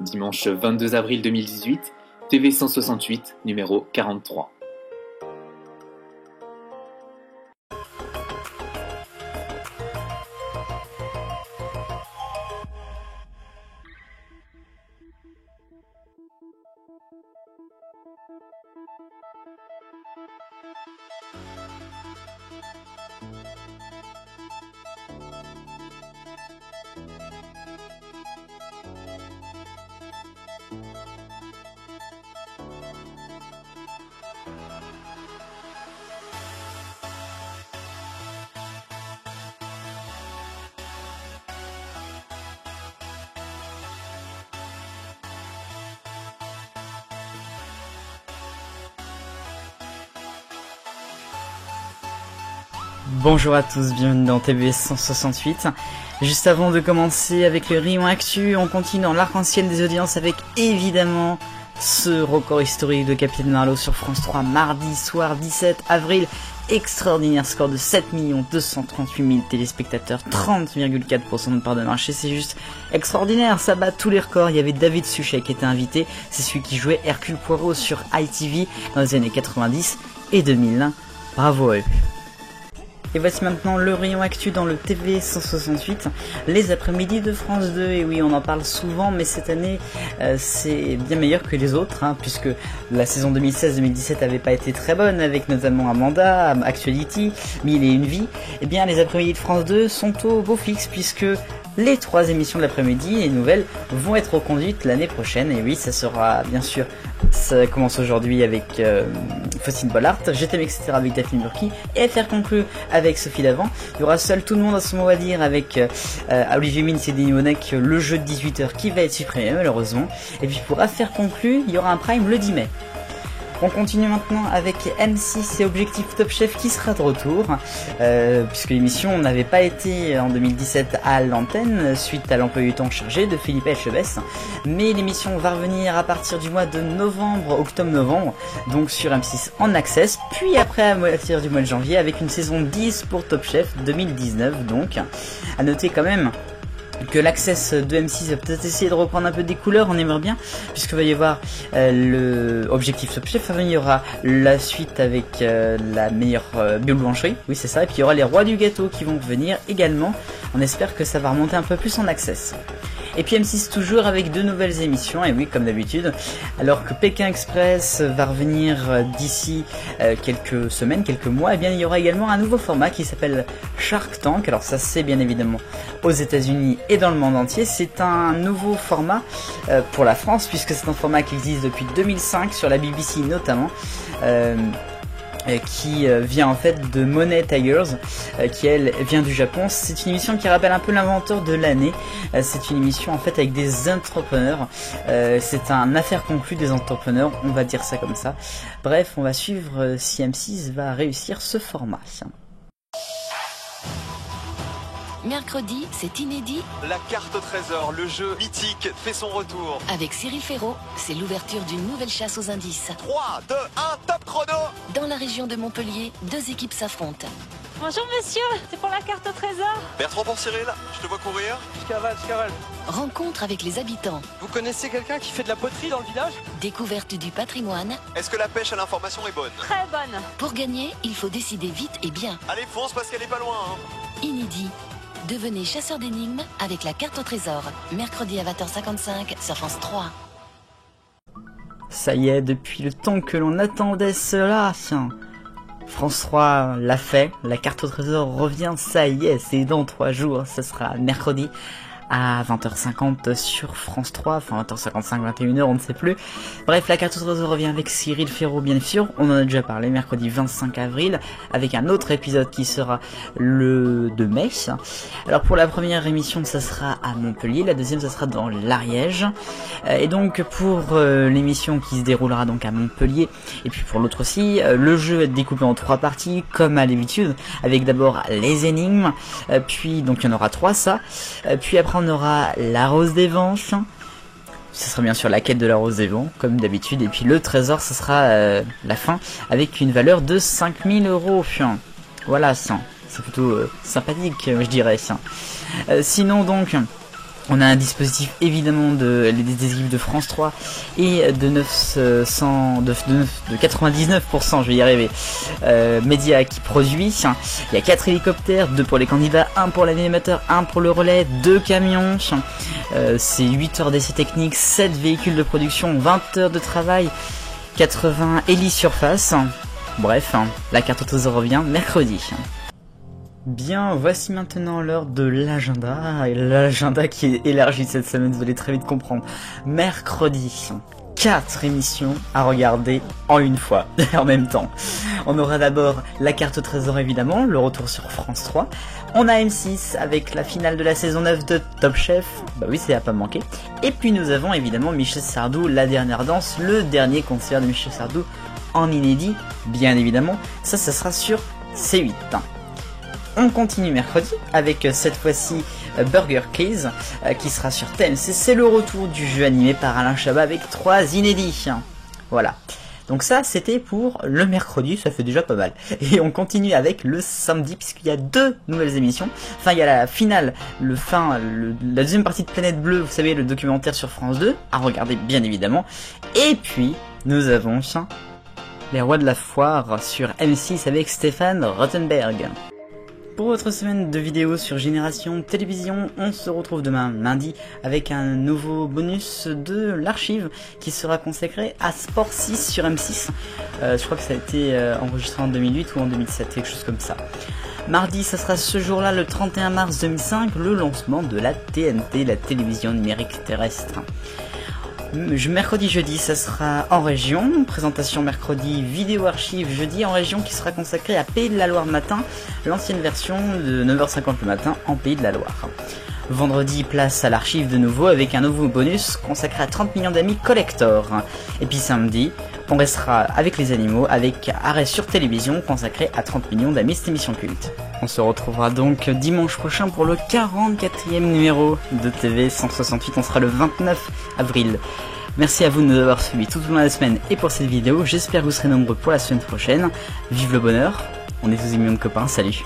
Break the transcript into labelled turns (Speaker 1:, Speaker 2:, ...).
Speaker 1: Dimanche 22 avril 2018, TV 168, numéro 43.
Speaker 2: Bonjour à tous, bienvenue dans TV 168. Juste avant de commencer avec le rayon actu, on continue dans l'arc-en-ciel des audiences avec évidemment ce record historique de Capitaine Marlowe sur France 3 mardi soir 17 avril. Extraordinaire score de 7 238 000 téléspectateurs, 30,4% de part de marché, c'est juste extraordinaire, ça bat tous les records. Il y avait David Suchet qui était invité, c'est celui qui jouait Hercule Poirot sur ITV dans les années 90 et 2000. Bravo à eux. Et voici maintenant le rayon actu dans le TV 168, les après-midi de France 2. Et oui, on en parle souvent, mais cette année, c'est bien meilleur que les autres, puisque la saison 2016-2017 avait pas été très bonne, avec notamment Amanda, Actuality, 1000 et une vies. Et bien, les après-midi de France 2 sont au beau fixe, puisque les 3 émissions de l'après-midi, les nouvelles, vont être reconduites l'année prochaine. Et oui, ça sera bien sûr, ça commence aujourd'hui avec Faustine Bollard, GTM etc. avec Daphne Burki, et FR conclu avec Sophie Davant. Il y aura seul tout le monde à son mot à dire avec Olivier Mine et Denis Monek, le jeu de 18h qui va être supprimé malheureusement. Et puis pour affaire conclue, il y aura un prime le 10 mai. On continue maintenant avec M6 et Objectif Top Chef qui sera de retour, puisque l'émission n'avait pas été en 2017 à l'antenne suite à l'emploi du temps chargé de Philippe Etchebest, mais l'émission va revenir à partir du mois de novembre, octobre-novembre, donc sur M6 en access, puis après à partir du mois de janvier avec une saison 10 pour Top Chef 2019 donc. À noter quand même que l'access de M6 va peut-être essayer de reprendre un peu des couleurs, on aimerait bien, puisque va y avoir le Objectif Top Chef, il y aura la suite avec la meilleure bio-boulangerie, oui c'est ça, et puis il y aura les rois du gâteau qui vont venir également, on espère que ça va remonter un peu plus en access. Et puis M6 toujours avec 2 nouvelles émissions, et oui comme d'habitude, alors que Pékin Express va revenir d'ici quelques semaines, quelques mois, et bien il y aura également un nouveau format qui s'appelle Shark Tank. Alors ça c'est bien évidemment aux États-Unis et dans le monde entier, c'est un nouveau format pour la France, puisque c'est un format qui existe depuis 2005 sur la BBC notamment, qui vient en fait de Monet Tigers, qui elle vient du Japon. C'est une émission qui rappelle un peu l'inventeur de l'année, c'est une émission en fait avec des entrepreneurs, c'est un affaire conclue des entrepreneurs, on va dire ça comme ça. Bref, on va suivre si M6 va réussir ce format.
Speaker 3: Mercredi, c'est inédit.
Speaker 4: La carte au trésor, le jeu mythique, fait son retour.
Speaker 3: Avec Cyril Ferraud, c'est l'ouverture d'une nouvelle chasse aux indices.
Speaker 4: 3, 2, 1, top chrono.
Speaker 3: Dans la région de Montpellier, 2 équipes s'affrontent.
Speaker 5: Bonjour monsieur, c'est pour la carte au trésor.
Speaker 4: Bertrand pour Cyril, je te vois courir.
Speaker 6: Je cavale.
Speaker 3: Rencontre avec les habitants.
Speaker 6: Vous connaissez quelqu'un qui fait de la poterie dans le village?
Speaker 3: Découverte du patrimoine.
Speaker 4: Est-ce que la pêche à l'information est bonne?
Speaker 5: Très bonne.
Speaker 3: Pour gagner, il faut décider vite et bien.
Speaker 4: Allez, fonce parce qu'elle est pas loin.
Speaker 3: Inédit. Devenez chasseur d'énigmes avec la carte au trésor. Mercredi à 20h55 sur France 3.
Speaker 2: Ça y est, depuis le temps que l'on attendait cela, France 3 l'a fait, la carte au trésor revient, ça y est, c'est dans 3 jours, ce sera mercredi à 20h50 sur France 3, enfin 20h55, 21h, on ne sait plus. Bref, la carte au trésor revient avec Cyril Ferraud, bien sûr, on en a déjà parlé, mercredi 25 avril, avec un autre épisode qui sera le 2 mai. Alors pour la première émission, ça sera à Montpellier, la deuxième, ça sera dans l'Ariège. Et donc pour l'émission qui se déroulera donc à Montpellier, et puis pour l'autre aussi, le jeu va être découpé en 3 parties, comme à l'habitude, avec d'abord les énigmes, puis donc il y en aura 3 ça, puis après on aura la rose des vents, ce sera bien sûr la quête de la rose des vents comme d'habitude, et puis le trésor ce sera la fin avec une valeur de 5000 €. Voilà, c'est plutôt sympathique je dirais. Sinon donc On a un dispositif évidemment des équipes de France 3 et de 99%, je vais y arriver, médias qui produit. Il y a 4 hélicoptères, 2 pour les candidats, 1 pour l'animateur, 1 pour le relais, 2 camions, c'est 8 heures d'essai technique, 7 véhicules de production, 20 heures de travail, 80 hélis surface. Bref, la carte au trésor revient mercredi. Bien, voici maintenant l'heure de l'agenda, et l'agenda qui est élargi cette semaine, vous allez très vite comprendre. Mercredi, 4 émissions à regarder en une fois, en même temps. On aura d'abord la carte au trésor évidemment, le retour sur France 3. On a M6 avec la finale de la saison 9 de Top Chef, bah oui, ça va pas manquer. Et puis nous avons évidemment Michel Sardou, La Dernière Danse, le dernier concert de Michel Sardou en inédit, bien évidemment. Ça sera sur C8. On continue mercredi avec cette fois-ci Burger Quiz qui sera sur TMC. C'est le retour du jeu animé par Alain Chabat avec 3 inédits. Voilà. Donc ça c'était pour le mercredi, ça fait déjà pas mal. Et on continue avec le samedi puisqu'il y a 2 nouvelles émissions. Enfin il y a la finale, la deuxième partie de Planète Bleue, vous savez, le documentaire sur France 2, à regarder bien évidemment. Et puis nous avons Les Rois de la Foire sur M6 avec Stéphane Rothenberg. Pour votre semaine de vidéos sur Génération Télévision, on se retrouve demain lundi avec un nouveau bonus de l'archive qui sera consacré à Sport 6 sur M6. Je crois que ça a été enregistré en 2008 ou en 2007, quelque chose comme ça. Mardi, ça sera ce jour-là, le 31 mars 2005, le lancement de la TNT, la télévision numérique terrestre. Mercredi, jeudi, ça sera en région. Présentation mercredi, vidéo archive jeudi en région qui sera consacrée à Pays de la Loire matin, l'ancienne version de 9h50 le matin en Pays de la Loire. Vendredi, place à l'archive de nouveau avec un nouveau bonus consacré à 30 millions d'amis collector. Et puis samedi, on restera avec les animaux avec arrêt sur télévision consacré à 30 millions d'amis, cette émission culte. On se retrouvera donc dimanche prochain pour le 44e numéro de TV 168, on sera le 29 avril. Merci à vous de nous avoir suivis tout au long de la semaine et pour cette vidéo, j'espère que vous serez nombreux pour la semaine prochaine. Vive le bonheur, on est tous des millions de copains, salut.